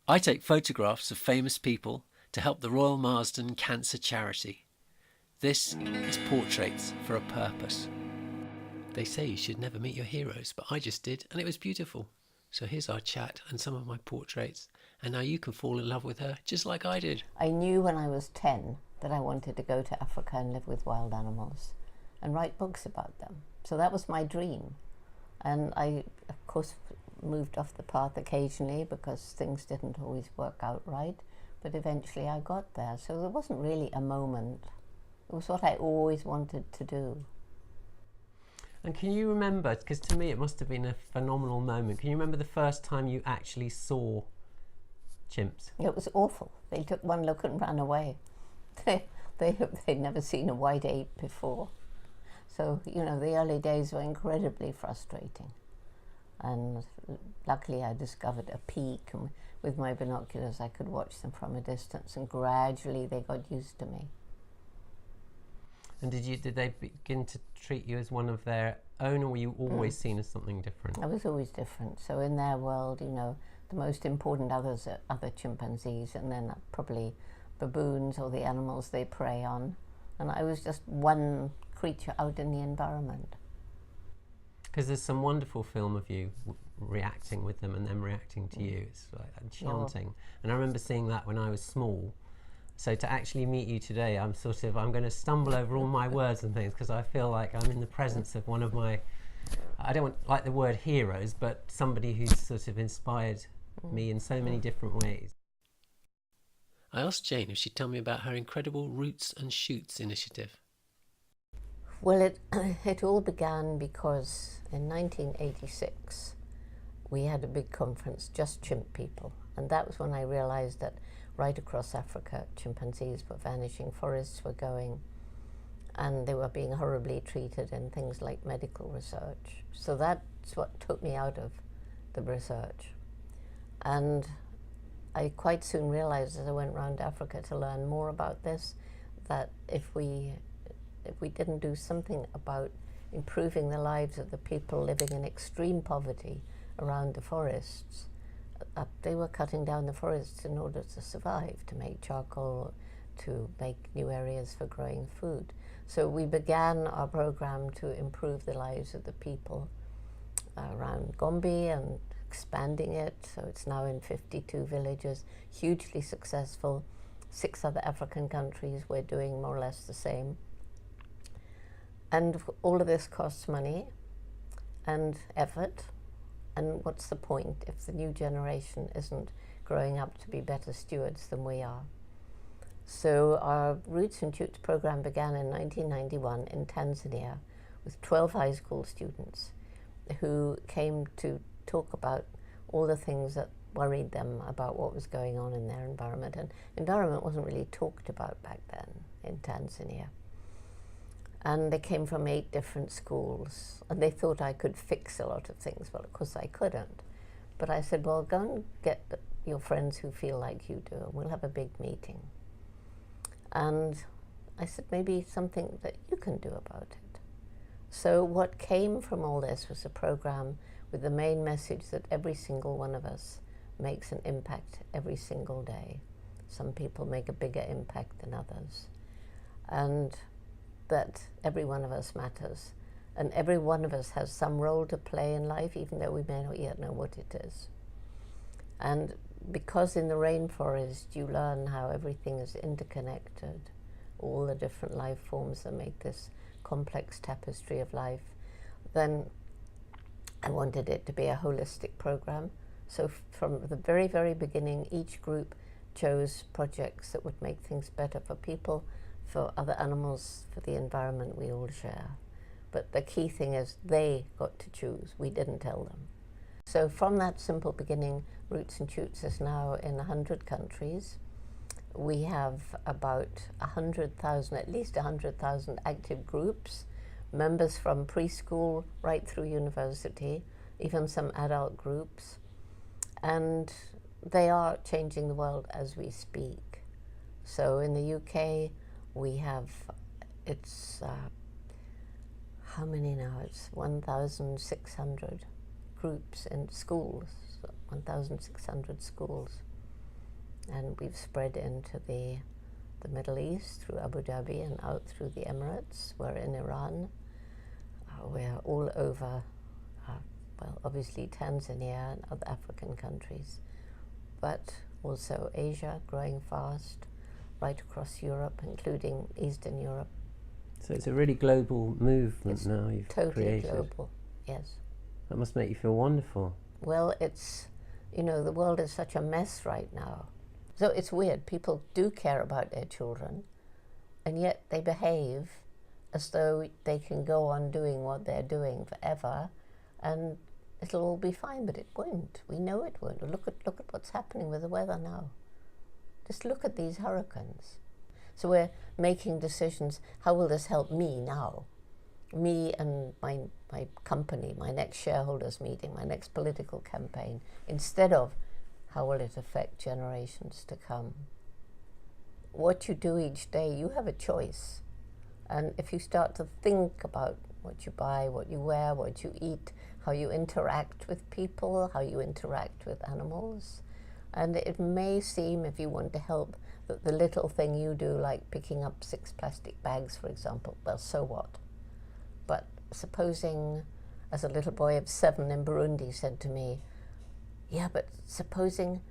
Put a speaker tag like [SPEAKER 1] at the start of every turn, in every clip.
[SPEAKER 1] I take photographs of famous people to help the Royal Marsden Cancer Charity. This is Portraits for a Purpose. They say you should never meet your heroes, but I just did, and it was beautiful. So here's our chat and some of my portraits, and now you can fall in love with her just like I did.
[SPEAKER 2] I knew when I was 10 that I wanted to go to Africa and live with wild animals and write books about them. So that was my dream. And I, of course, moved off the path occasionally because things didn't always work out right, but eventually I got there. So there wasn't really a moment. It was what I always wanted to do.
[SPEAKER 3] And can you remember, because to me it must have been a phenomenal moment, can you remember the first time you actually saw chimps?
[SPEAKER 2] It was awful. They took one look and ran away. They'd never seen a white ape before. So, you know, the early days were incredibly frustrating. And luckily I discovered a peak, and with my binoculars I could watch them from a distance, and gradually they got used to me.
[SPEAKER 3] And did they begin to treat you as one of their own, or were you always seen as something different?
[SPEAKER 2] I was always different. So in their world, you know, the most important others are other chimpanzees, and then probably baboons or the animals they prey on. And I was just one creature out in the environment.
[SPEAKER 3] Because there's some wonderful film of you reacting with them and them reacting to you. It's like enchanting. And I remember seeing that when I was small. So to actually meet you today, I'm going to stumble over all my words and things, because I feel like I'm in the presence of one of my, I don't like the word heroes, but somebody who's sort of inspired me in so many different ways.
[SPEAKER 1] I asked Jane if she'd tell me about her incredible Roots and Shoots initiative.
[SPEAKER 2] Well, it all began because in 1986 we had a big conference, just chimp people, and that was when I realized that right across Africa chimpanzees were vanishing, forests were going, and they were being horribly treated in things like medical research. So that's what took me out of the research. And I quite soon realized as I went around Africa to learn more about this, that if we didn't do something about improving the lives of the people living in extreme poverty around the forests, they were cutting down the forests in order to survive, to make charcoal, to make new areas for growing food. So we began our program to improve the lives of the people around Gombe and expanding it. So it's now in 52 villages, hugely successful. 6 other African countries, we're doing more or less the same. And all of this costs money and effort. And what's the point if the new generation isn't growing up to be better stewards than we are? So our Roots and Shoots program began in 1991 in Tanzania with 12 high school students who came to talk about all the things that worried them about what was going on in their environment. And environment wasn't really talked about back then in Tanzania. And they came from 8 different schools, and they thought I could fix a lot of things. Well, of course I couldn't. But I said, well, go and get your friends who feel like you do, and we'll have a big meeting. And I said, maybe something that you can do about it. So what came from all this was a program with the main message that every single one of us makes an impact every single day. Some people make a bigger impact than others. And that every one of us matters, and every one of us has some role to play in life, even though we may not yet know what it is. And because in the rainforest you learn how everything is interconnected, all the different life forms that make this complex tapestry of life, then I wanted it to be a holistic program. So from the very, very beginning, each group chose projects that would make things better for people, for other animals, for the environment we all share. But the key thing is they got to choose. We didn't tell them. So from that simple beginning, Roots and Shoots is now in 100 countries. We have about 100,000, at least 100,000 active groups, members from preschool right through university, even some adult groups. And they are changing the world as we speak. So in the UK, we have, it's, how many now? It's 1,600 groups in schools, 1,600 schools. and we've spread into the Middle East through Abu Dhabi and out through the Emirates. We're in Iran. We're all over, well, obviously Tanzania and other African countries, but also Asia, growing fast, right across Europe, including Eastern Europe.
[SPEAKER 3] So it's a really global movement
[SPEAKER 2] It's
[SPEAKER 3] now you've
[SPEAKER 2] totally
[SPEAKER 3] created.
[SPEAKER 2] global, yes.
[SPEAKER 3] That must make you feel wonderful.
[SPEAKER 2] Well, it's, you know, the world is such a mess right now. So it's weird. People do care about their children, and yet they behave as though they can go on doing what they're doing forever, and it'll all be fine, but it won't. We know it won't. Look at what's happening with the weather now. Just look at these hurricanes. So we're making decisions. How will this help me now? Me and my company, my next shareholders meeting, my next political campaign, instead of how will it affect generations to come? What you do each day, you have a choice. And if you start to think about what you buy, what you wear, what you eat, how you interact with people, how you interact with animals, and it may seem, if you want to help, that the little thing you do, like picking up 6 plastic bags, for example, well, so what? But supposing, as a little boy of 7 in Burundi said to me, yeah, but supposing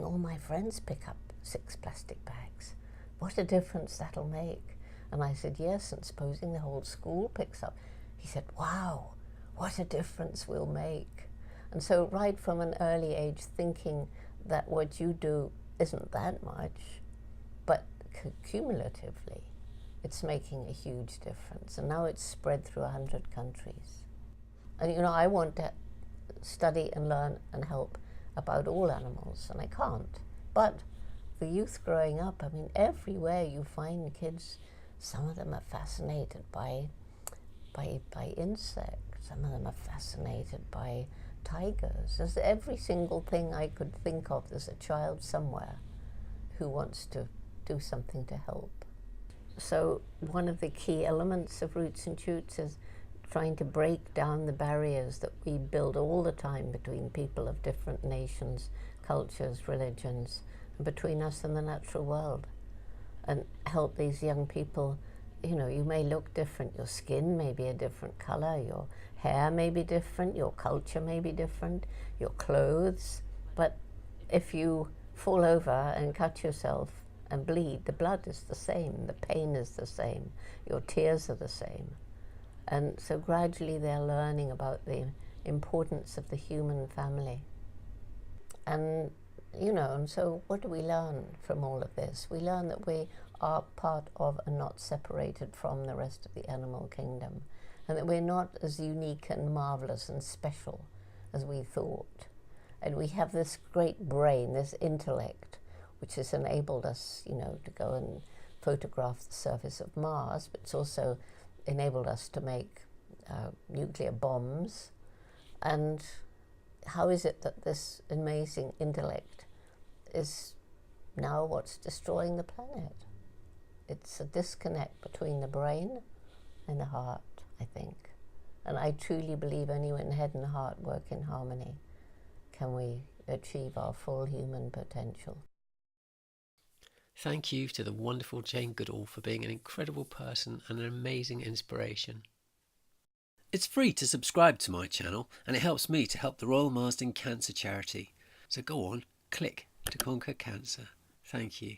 [SPEAKER 2] all my friends pick up 6 plastic bags, what a difference that'll make. And I said, yes, and supposing the whole school picks up. He said, wow, what a difference we'll make. And so right from an early age, thinking that what you do isn't that much, but cumulatively, it's making a huge difference. And now it's spread through 100 countries. And you know, I want to study and learn and help about all animals, and I can't. But the youth growing up, I mean, everywhere you find kids, some of them are fascinated by insects, some of them are fascinated by tigers. There's every single thing I could think of. There's a child somewhere who wants to do something to help. So one of the key elements of Roots and Shoots is trying to break down the barriers that we build all the time between people of different nations, cultures, religions, and between us and the natural world, and help these young people. You know, you may look different, your skin may be a different color, your hair may be different, your culture may be different, your clothes, but if you fall over and cut yourself and bleed, the blood is the same, the pain is the same, your tears are the same. And so gradually they're learning about the importance of the human family. And, you know, and so what do we learn from all of this? We learn that we are part of and not separated from the rest of the animal kingdom, and that we're not as unique and marvelous and special as we thought. And we have this great brain, this intellect, which has enabled us, you know, to go and photograph the surface of Mars, but it's also enabled us to make nuclear bombs. And how is it that this amazing intellect is now what's destroying the planet? It's a disconnect between the brain and the heart, I think. And I truly believe only when head and heart work in harmony can we achieve our full human potential.
[SPEAKER 1] Thank you to the wonderful Jane Goodall for being an incredible person and an amazing inspiration. It's free to subscribe to my channel, and it helps me to help the Royal Marsden Cancer Charity. So go on, click to conquer cancer. Thank you.